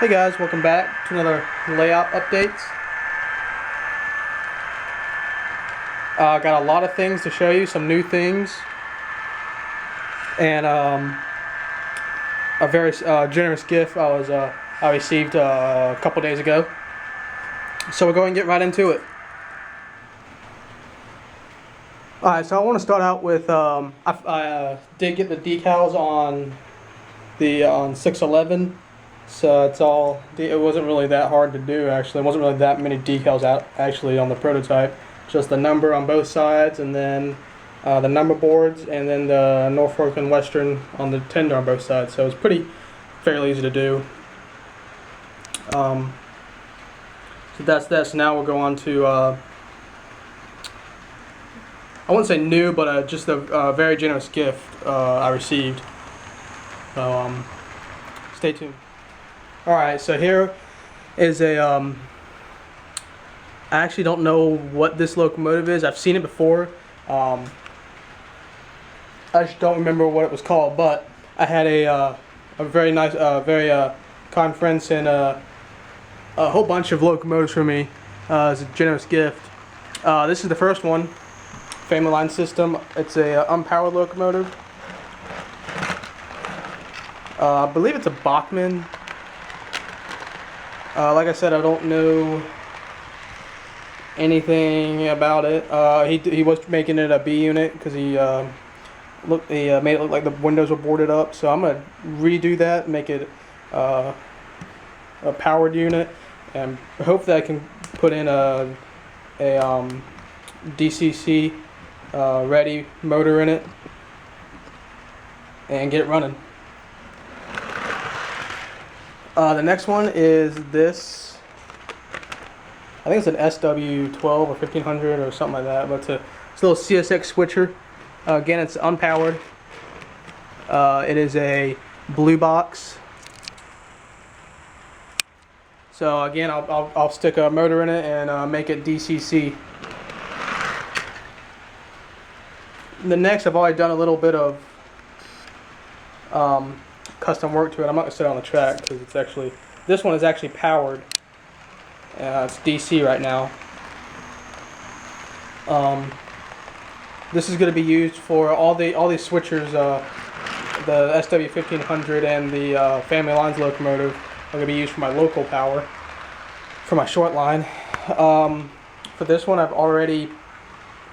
Hey guys, welcome back to another layout updates. Got a lot of things to show you, some new things, and a very generous gift I received a couple days ago. So we'll go and get right into it. Alright, so I want to start out with I did get the decals on the 611. So it wasn't really that hard to do actually. It wasn't really that many decals out actually on the prototype. Just the number on both sides, and then the number boards, and then the Norfolk and Western on the tender on both sides. So it was fairly easy to do. So that's that. So now we'll go on to I wouldn't say new, but just a very generous gift I received. So stay tuned. Alright, so here is I actually don't know what this locomotive is. I've seen it before. I just don't remember what it was called, but I had a very nice, very kind friend send a whole bunch of locomotives for me as a generous gift. This is the first one, family line system. It's a unpowered locomotive. I believe it's a Bachmann. Like I said, I don't know anything about it. He was making it a B unit because he made it look like the windows were boarded up. So I'm gonna redo that, make it a powered unit, and hope that I can put in a DCC ready motor in it and get it running. The next one is this. I think it's an SW12 or 1500 or something like that, but it's a little CSX switcher. Again, it's unpowered. It is a blue box. So again, I'll stick a motor in it and make it DCC. The next, I've already done a little bit of custom work to it. I'm not gonna sit on the track because this one is actually powered. It's DC right now. This is going to be used for all these switchers. The SW1500 and the family lines locomotive are going to be used for my local power, for my short line. For this one, I've already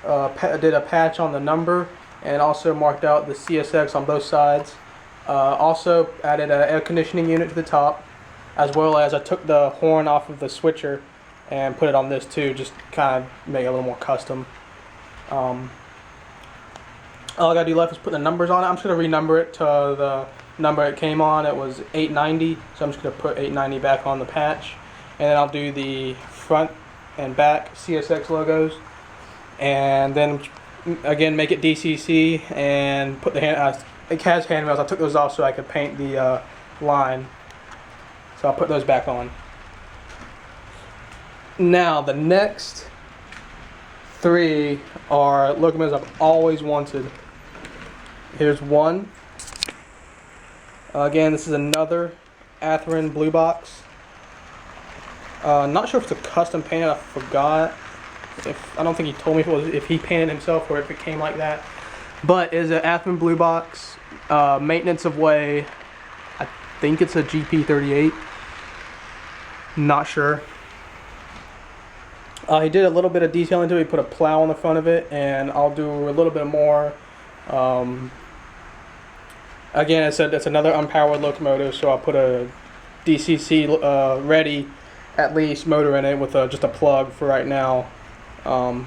did a patch on the number and also marked out the CSX on both sides. Also added an air conditioning unit to the top, as well as I took the horn off of the switcher and put it on this too, just kind of make it a little more custom. All I gotta do left is put the numbers on it. I'm just gonna renumber it to the number it came on. It was 890, so I'm just gonna put 890 back on the patch, and then I'll do the front and back CSX logos, and then again make it DCC and put the it has handrails. I took those off so I could paint the line. So I'll put those back on. Now the next three are locomotives I've always wanted. Here's one. Again, this is another Atherin blue box. Not sure if it's a custom painted. I forgot. I don't think he told me if he painted himself or if it came like that. But it's an Atherin blue box. Maintenance of way. I think it's a GP38. Not sure. He did a little bit of detailing to it. He put a plow on the front of it, and I'll do a little bit more. Again, it's another unpowered locomotive, so I'll put a DCC ready, at least, motor in it with just a plug for right now. I'll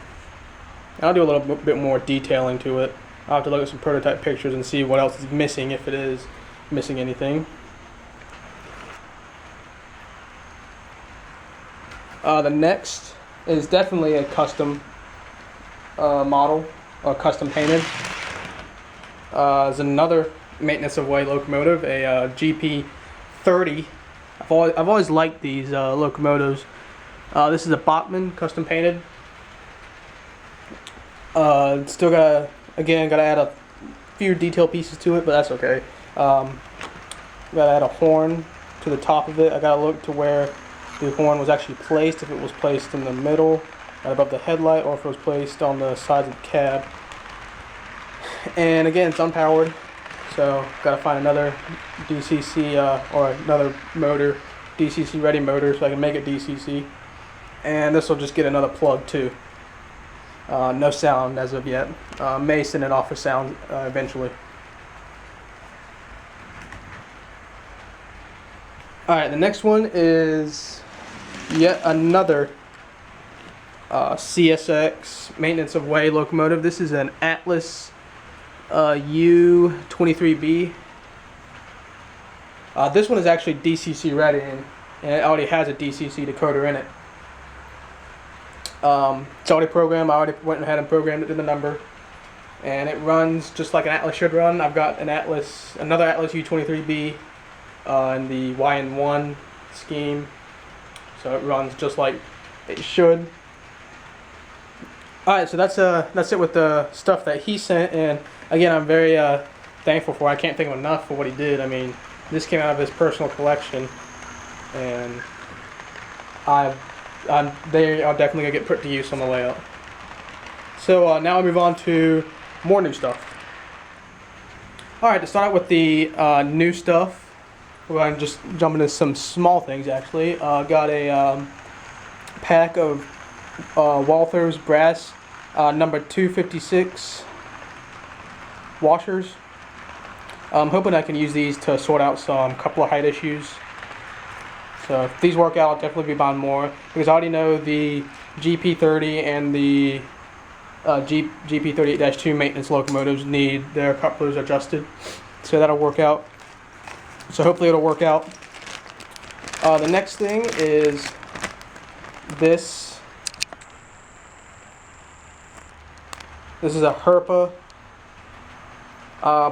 do a little bit more detailing to it. I'll have to look at some prototype pictures and see what else is missing, if it is missing anything. The next is definitely a custom model, or custom painted. Is another maintenance of way locomotive, a GP30. I've always liked these locomotives. This is a Bachmann custom painted. Still gotta add a few detail pieces to it, but that's okay. Gotta add a horn to the top of it. I gotta look to where the horn was actually placed, if it was placed in the middle, right above the headlight, or if it was placed on the sides of the cab. And again, it's unpowered, so gotta find another DCC or another motor, DCC ready motor, so I can make it DCC. And this will just get another plug too. No sound as of yet. May send it off for sound eventually. Alright, the next one is yet another CSX maintenance of way locomotive. This is an Atlas U23B. This one is actually DCC ready, and it already has a DCC decoder in it. It's already programmed. I already went ahead and programmed it to the number, and it runs just like an Atlas should run. I've got another Atlas U23B in the YN1 scheme, so it runs just like it should. Alright, so that's it with the stuff that he sent, and again, I'm very thankful for it. I can't thank him enough for what he did. I mean, this came out of his personal collection, and they are definitely going to get put to use on the way out. So now I'll move on to more new stuff. Alright, to start out with the new stuff, we're going to just jump into some small things actually. Got a pack of Walther's brass number 256 washers. I'm hoping I can use these to sort out some couple of height issues. So if these work out, I'll definitely be buying more, because I already know the GP30 and the GP38-2 maintenance locomotives need their couplers adjusted, so that'll work out. So hopefully it'll work out. The next thing is this. This is a Herpa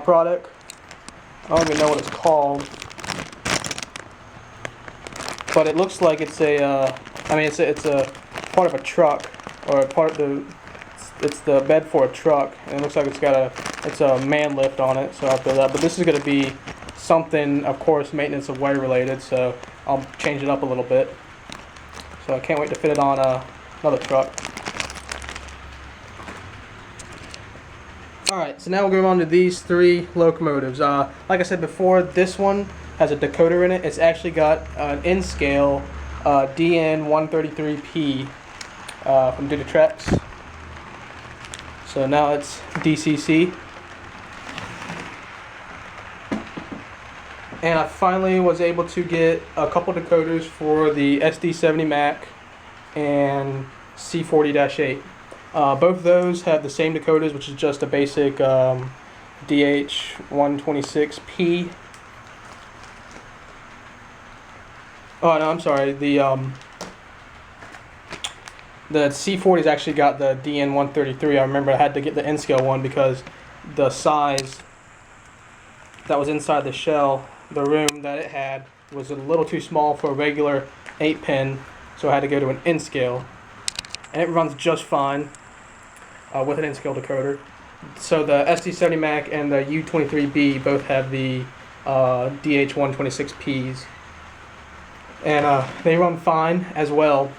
product. I don't even know what it's called, but it looks like it's a. I mean, it's a part of a truck, or a part of the. It's the bed for a truck, and it looks like it's a man lift on it. So I'll throw that. But this is going to be something, of course, maintenance of way related. So I'll change it up a little bit. So I can't wait to fit it on another truck. Alright, so now we'll go on to these three locomotives. Like I said before, this one has a decoder in it. It's actually got an N-scale DN133P from Dutatrax. So now it's DCC. And I finally was able to get a couple decoders for the SD70 Mac and C40-8. Both of those have the same decoders, which is just a basic DH126P. Oh no, I'm sorry. The C40's actually got the DN133. I remember I had to get the N-scale one because the size that was inside the shell, the room that it had, was a little too small for a regular 8-pin, so I had to go to an N-scale. And it runs just fine with an N-scale decoder. So the SD70 Mac and the U23B both have the DH126Ps. And they run fine as well.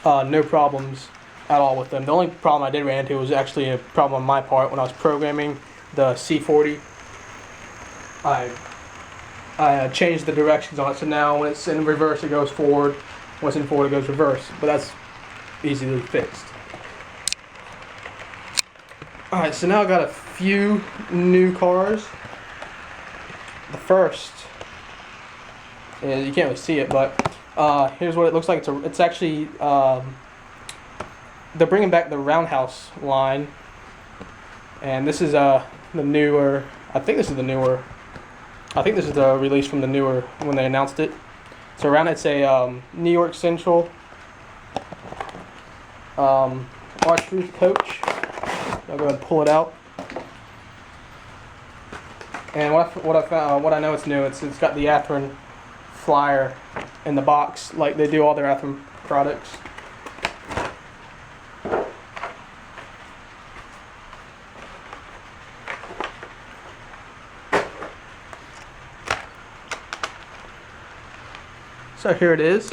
No problems at all with them. The only problem I did run into was actually a problem on my part when I was programming the C40. I changed the directions on it, so now when it's in reverse it goes forward, when it's in forward it goes reverse, but that's easily fixed. Alright, so now I've got a few new cars. The first is, you can't really see it, but here's what it looks like. It's actually, they're bringing back the Roundhouse line, and this is the newer, I think this is the release from the newer, when they announced it. So it's a New York Central arch roof coach. I'll go ahead and pull it out. And what I know it's new. It's got the Athearn flyer in the box, like they do all their Athearn products. So here it is.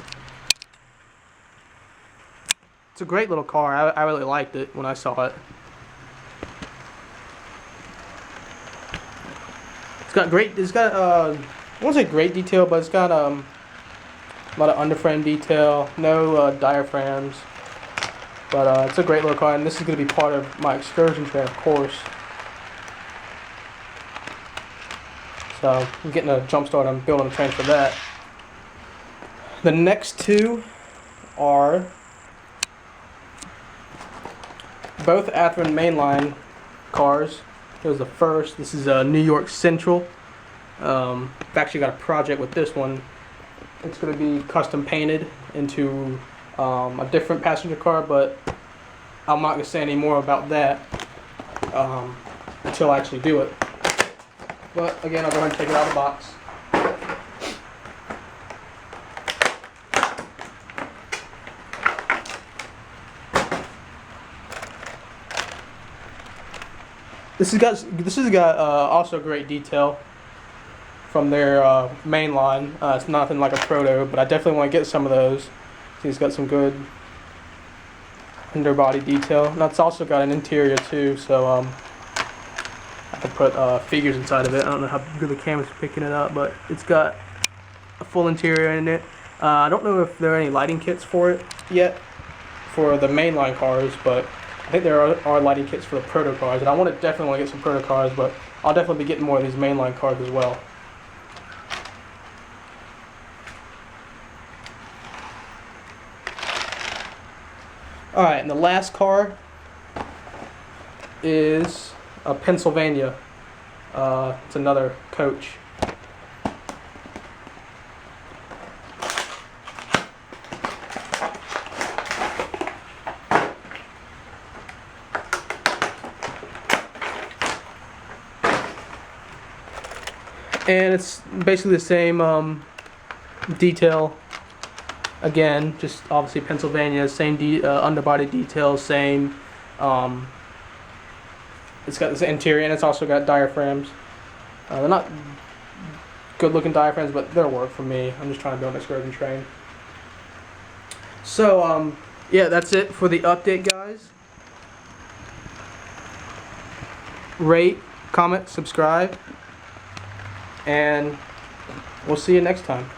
It's a great little car. I really liked it when I saw it. It's got I won't say great detail, but it's got a lot of underframe detail, no diaphragms. But it's a great little car, and this is going to be part of my excursion train, of course. So I'm getting a jump start on building a train for that. The next two are both Athearn mainline cars. Here's the first. This is a New York Central. I've actually got a project with this one. It's going to be custom painted into a different passenger car, but I'm not going to say any more about that until I actually do it. But again, I'll go ahead and take it out of the box. This has got also great detail from their main line. It's nothing like a proto, but I definitely want to get some of those. See, it's got some good underbody detail. And it's also got an interior too, so I can put figures inside of it. I don't know how good the camera's picking it up, but it's got a full interior in it. I don't know if there are any lighting kits for it yet for the mainline cars, but I think there are lighting kits for the proto cars, and I definitely want to get some proto cars, but I'll definitely be getting more of these mainline cars as well. Alright, and the last car is a Pennsylvania. It's another coach. And it's basically the same detail. Again, just obviously Pennsylvania, same underbody details, same. It's got this interior, and it's also got diaphragms. They're not good-looking diaphragms, but they'll work for me. I'm just trying to build an excursion train. So, yeah, that's it for the update, guys. Rate, comment, subscribe, and we'll see you next time.